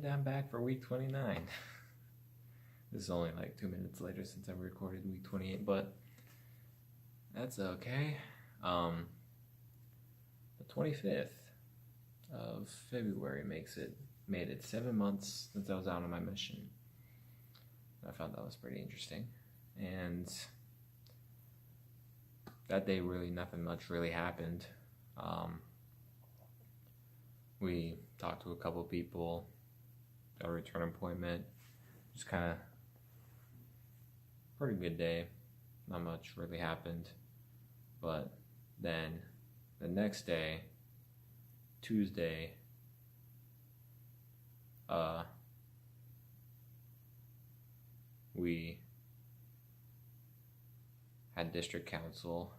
And I'm back for week 29. This is only like 2 minutes later since I recorded week 28, but that's okay. The 25th of February made it 7 months since I was out on my mission. I found that was pretty interesting. And that day really nothing much really happened. We talked to a couple people, got a return appointment, just kind of pretty good day. Not much really happened. But then the next day, Tuesday, we had district council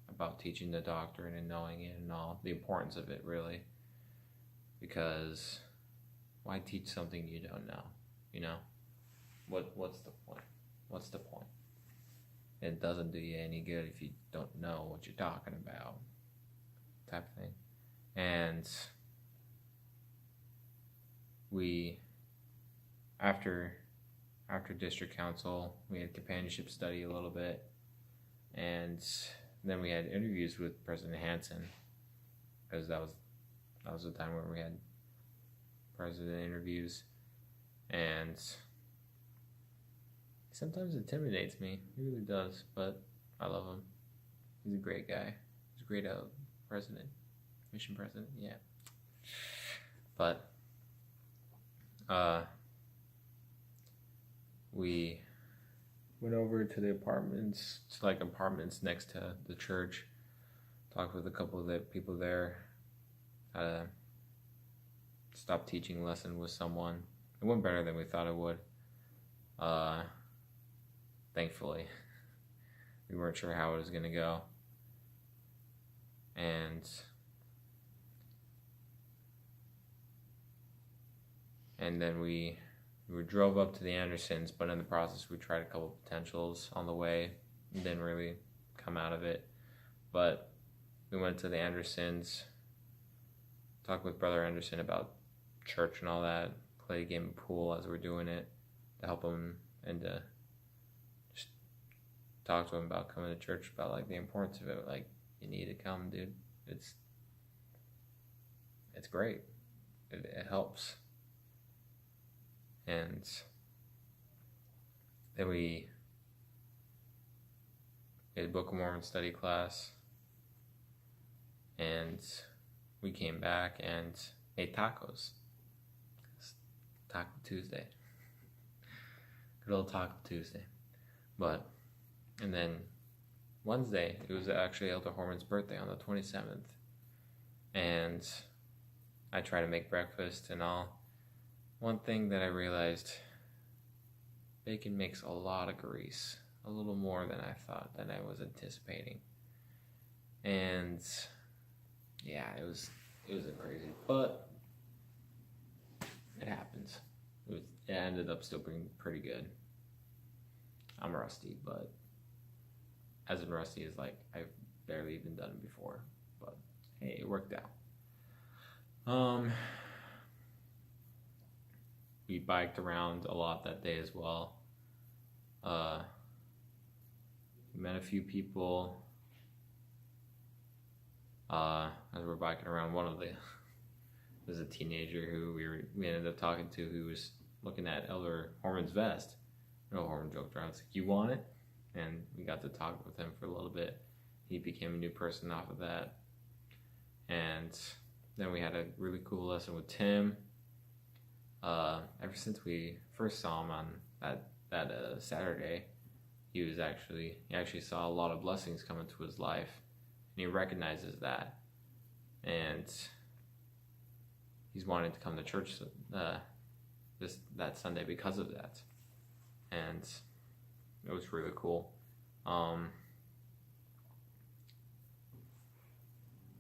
about teaching the doctrine and knowing it and all, the importance of it really. Because why teach something you don't know? You know? What's the point? What's the point? It doesn't do you any good if you don't know what you're talking about. Type of thing. And we after district council, we had companionship study a little bit, and then we had interviews with President Hansen, because that was the time where we had president interviews, and sometimes it intimidates me. He really does, but I love him. He's a great guy. He's a great mission president, yeah. But we went over to the apartments, next to the church, talked with a couple of the people there, had a stop teaching lesson with someone. It went better than we thought it would. Thankfully. We weren't sure how it was going to go. And then we drove up to the Andersons, but in the process we tried a couple potentials on the way. It didn't really come out of it. But we went to the Andersons, talked with Brother Anderson about church and all that, played a game of pool as we're doing it to help him, and to just talk to him about coming to church, about like the importance of it. Like, you need to come, dude. It's great. It helps. And then we did a Book of Mormon study class, and we came back and ate tacos. It's Taco Tuesday. Good old Taco Tuesday. And then Wednesday, it was actually Elder Horman's birthday on the 27th. And I tried to make breakfast and all. One thing that I realized, bacon makes a lot of grease, a little more than I was anticipating. And yeah, it was crazy, but it happens. It ended up still being pretty good. I'm rusty, but as in rusty as like I've barely even done it before, but hey, it worked out. We biked around a lot that day as well. We met a few people as we were biking around. Was a teenager who we ended up talking to, who was looking at Elder Horman's vest. Horman joked around, like, "You want it?" And we got to talk with him for a little bit. He became a new person off of that. And then we had a really cool lesson with Tim. Ever since we first saw him on that Saturday, he actually saw a lot of blessings come into his life, and he recognizes that, and he's wanting to come to church that Sunday because of that, and it was really cool.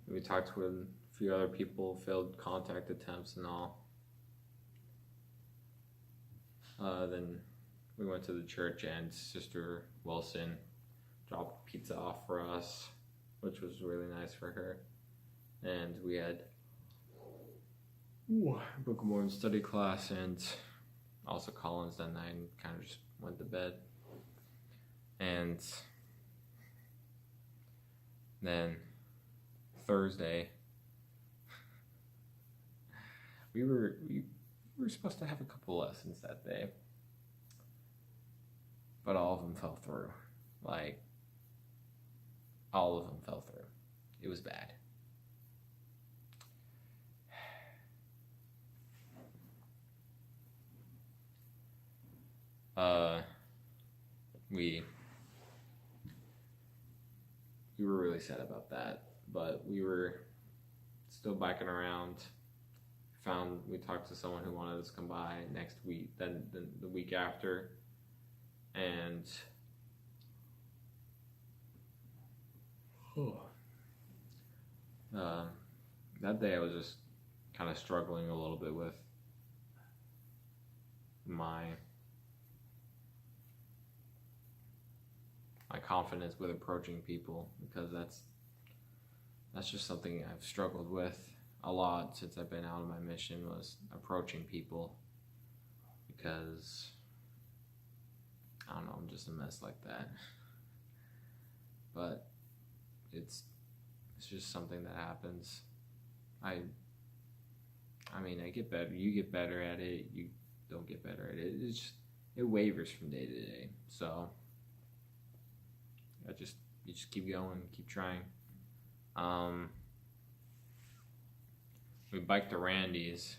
We talked with a few other people, failed contact attempts and all. Then we went to the church, and Sister Wilson dropped pizza off for us, which was really nice for her. And we had Book of Mormon study class, and also Collins that night, and kind of just went to bed. And then Thursday, we were supposed to have a couple lessons that day, but all of them fell through. Like, all of them fell through. It was bad. We were really sad about that, but we were still biking around. We talked to someone who wanted us to come by next week, then the week after, and that day I was just kind of struggling a little bit with my confidence with approaching people, because that's just something I've struggled with a lot since I've been out on my mission, was approaching people, because I don't know, I'm just a mess like that. But it's just something that happens. I mean, I get better, you get better at it, you don't get better at it. It wavers from day to day. So you just keep going, keep trying. We biked to Randy's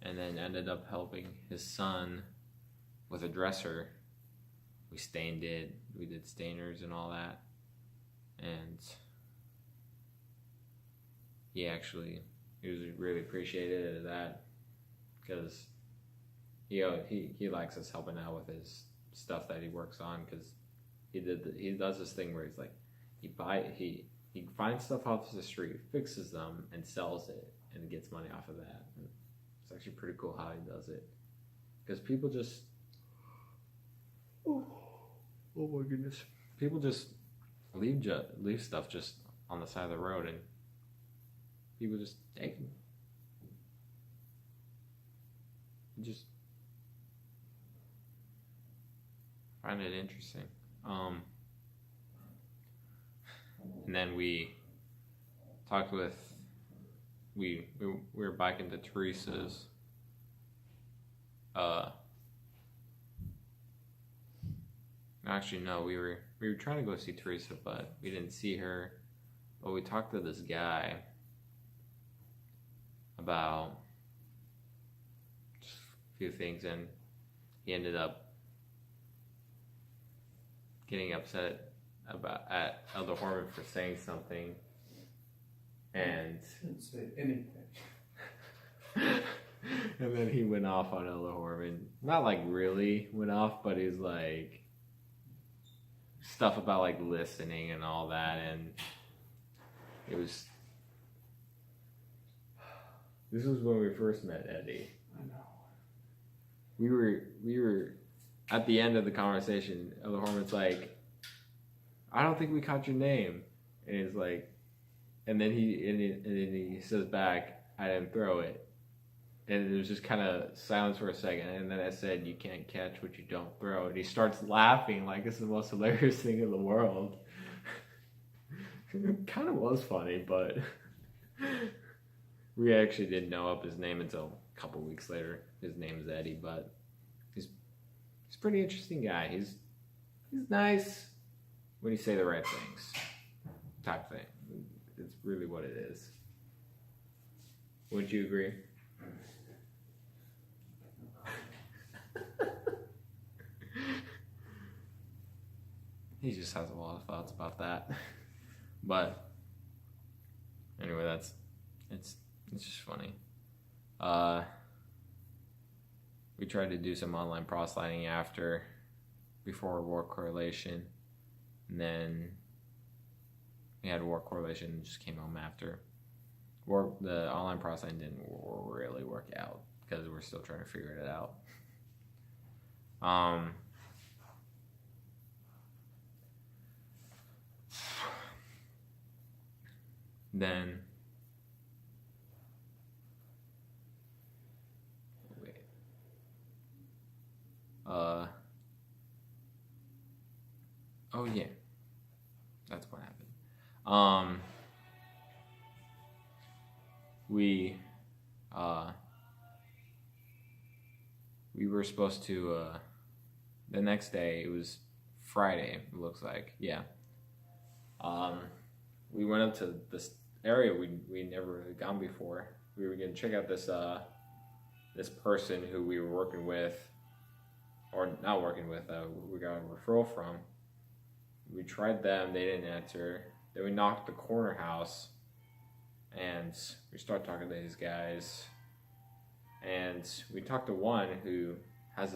and then ended up helping his son with a dresser. We stained it, we did stainers and all that. And he was really appreciative of that, because he likes us helping out with his stuff that he works on, because he does this thing where he's like, he finds stuff off the street, fixes them, and sells it, and gets money off of that. And it's actually pretty cool how he does it, because people just oh my goodness, people just leave stuff just on the side of the road, and people just take them. I just find it interesting. And then we talked with, we were biking to Teresa's. Actually, no, we were trying to go see Teresa, but we didn't see her. But we talked to this guy about just a few things, and he ended up getting upset at Elder Horman for saying something, and didn't say anything. And then he went off on Elder Horman. Not like really went off, but he's like stuff about like listening and all that, and this was when we first met Eddie. I know. We were at the end of the conversation, Elder Horman's like, I don't think we caught your name. And he's like, and then he says back, I didn't throw it. And it was just kind of silence for a second. And then I said, you can't catch what you don't throw. And he starts laughing like it's the most hilarious thing in the world. It kind of was funny, but we actually didn't know up his name until a couple weeks later. His name is Eddie, but he's a pretty interesting guy. He's nice when you say the right things, type thing. It's really what it is. Wouldn't you agree? He just has a lot of thoughts about that. But anyway, it's just funny. We tried to do some online proselyting before War Correlation, and then we had War Correlation and just came home after. The online proselyting didn't really work out because we're still trying to figure it out. Then Oh yeah, that's what happened. Um, we uh we were supposed to the next day. It was Friday. It looks like, yeah. Um, we went up to this area we never really gone before. We were gonna check out this person who we were working with, or not working with. We got a referral from. We tried them. They didn't answer. Then we knocked the corner house, and we start talking to these guys. And we talked to one who has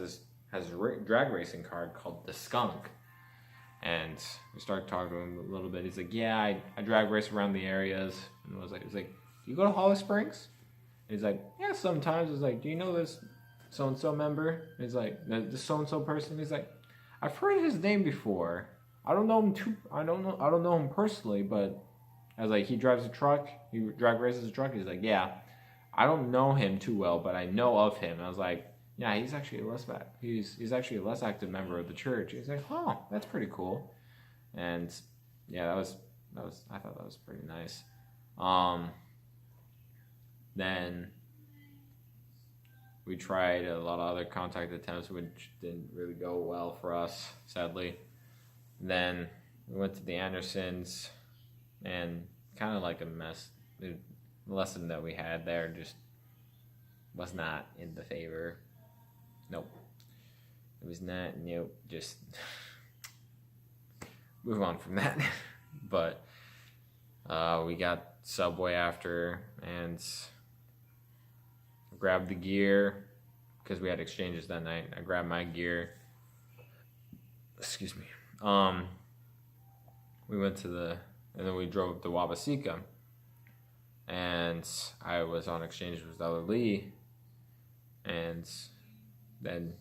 a drag racing card called the Skunk. And we started talking to him a little bit. He's like, "Yeah, I drag race around the areas." And I was like, "Do you go to Holly Springs?" And he's like, "Yeah, sometimes." I was like, "Do you know this so and so member?" And he's like, "This so and so person." He's like, "I've heard his name before. I don't know him I don't know him personally, but." I was like, "He drives a truck. He drag races a truck." He's like, "Yeah, I don't know him too well, but I know of him." And I was like, "Yeah, he's actually he's actually a less active member of the church." He's like, "Oh, that's pretty cool." And yeah, that was I thought that was pretty nice. Then we tried a lot of other contact attempts, which didn't really go well for us, sadly. Then we went to the Andersons, and kind of like a mess. The lesson that we had there just was not in the favor. Nope. It was not, nope. Just move on from that. But we got Subway after and grabbed the gear because we had exchanges that night. I grabbed my gear. Excuse me. We went and then we drove up to Wabaseka. And I was on exchange with Ella Lee. And then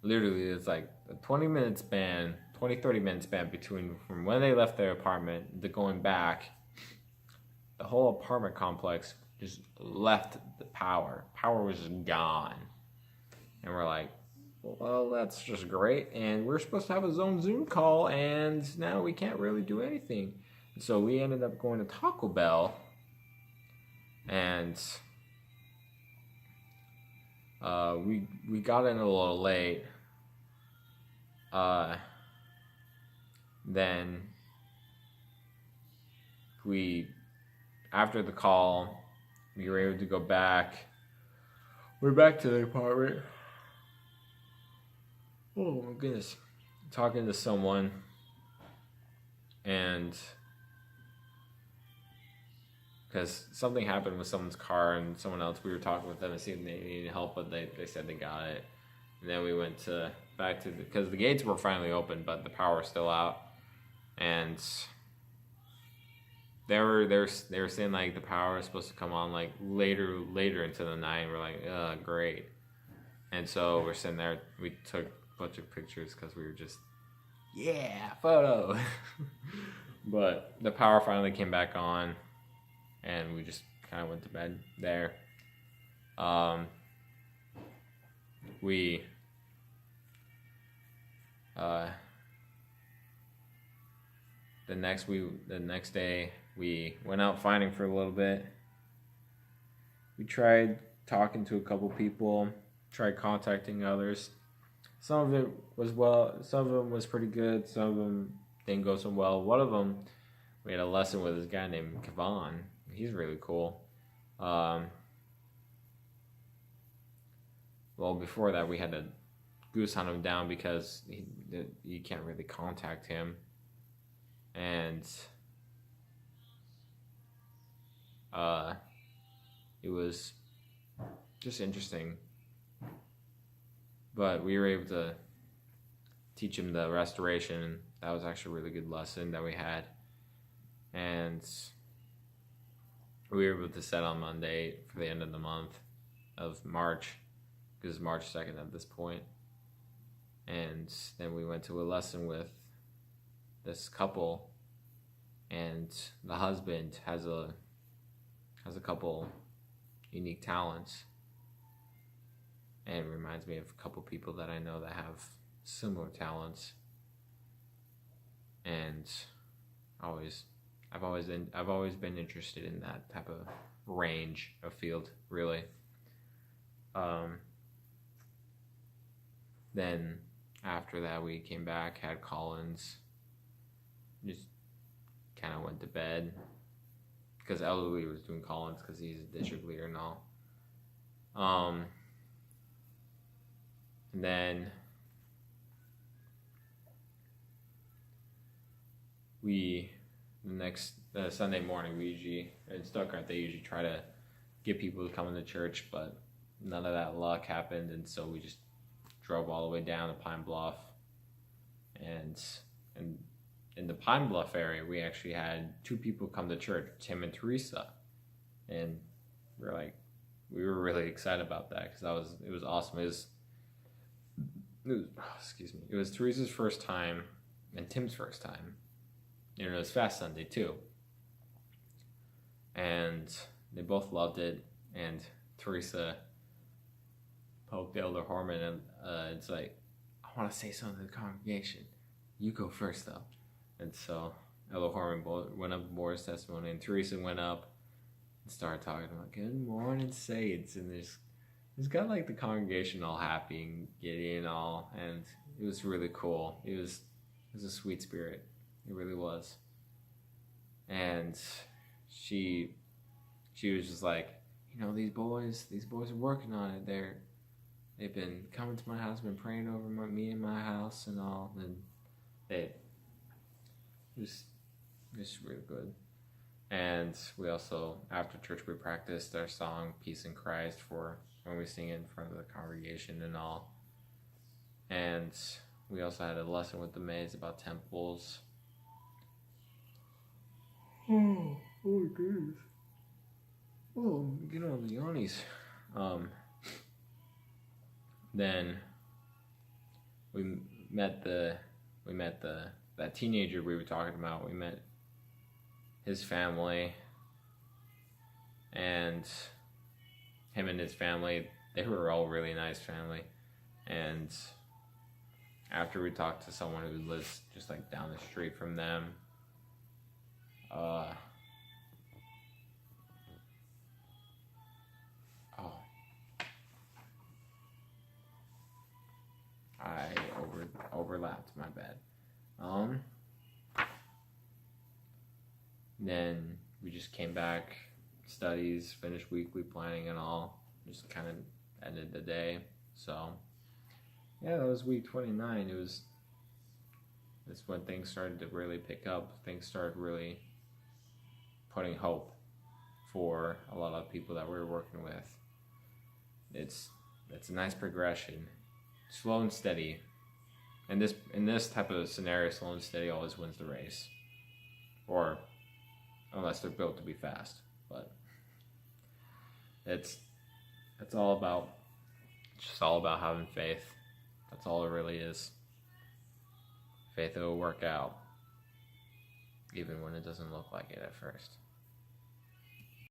literally it's like a 30 minute span between from when they left their apartment to going back. The whole apartment complex just left the power. Power was just gone. And we're like, well, that's just great. And we're supposed to have a Zoom call, and now we can't really do anything. And so we ended up going to Taco Bell, and we got in a little late. Then after the call, we were able to go back. We're back to the apartment. Oh my goodness. Talking to someone, and because something happened with someone's car and someone else, we were talking with them and seeing if they needed help, but they said they got it. And then we went back to because the gates were finally open, but the power was still out. And they were saying like the power was supposed to come on like later into the night. And we're like, great. And so we're sitting there. We took a bunch of pictures because we were just, yeah, photo. But the power finally came back on, and we just kind of went to bed there. The next day we went out finding for a little bit. We tried talking to a couple people, tried contacting others. Some of it was some of them was pretty good, some of them didn't go so well. One of them, we had a lesson with this guy named Kevon. He's really cool. Well, before that, we had to goose hunt him down because you can't really contact him. And it was just interesting. But we were able to teach him the restoration. That was actually a really good lesson that we had. And we were able to set on Monday for the end of the month of March, because it's March 2nd at this point. And then we went to a lesson with this couple, and the husband has a couple unique talents, and it reminds me of a couple people that I know that have similar talents. and I've always been interested in that type of range of field, really. Then after that, we came back, had Collins, just kind of went to bed because Eloise was doing Collins because he's a district leader and all. And then the next Sunday morning, we usually, in Stuttgart, they usually try to get people to come into church, but none of that luck happened, and so we just drove all the way down to Pine Bluff. And in the Pine Bluff area, we actually had 2 people come to church, Tim and Teresa, and we were really excited about that because it was awesome. It was Teresa's first time and Tim's first time. It was Fast Sunday too, and they both loved it. And Teresa poked Elder Horman, and it's like, I want to say something to the congregation. You go first, though. And so Elder Horman went up for his testimony, and Teresa went up and started talking about Good morning, saints, and there's got like the congregation all happy and giddy and all, and it was really cool. It was a sweet spirit. It really was. And she was just like, these boys are working on it. They've been coming to my house, been praying over me and my house and all, and it was really good. And we also, after church, we practiced our song Peace in Christ for when we sing it in front of the congregation and all. And we also had a lesson with the maids about temples. Oh my goodness. Oh, get on the yawnies. Then we met that teenager we were talking about. We met his family, and him and his family, they were all really nice family. And after we talked to someone who lives just like down the street from them, I overlapped, my bad. Then we just came back, studies, finished weekly planning and all, just kind of ended the day. So yeah, that was week 29. That's when things started to really pick up. Things started really putting hope for a lot of people that we were working with. It's a nice progression. Slow and steady. And in this type of scenario, slow and steady always wins the race. Or unless they're built to be fast. But it's just all about having faith. That's all it really is. Faith it will work out. Even when it doesn't look like it at first.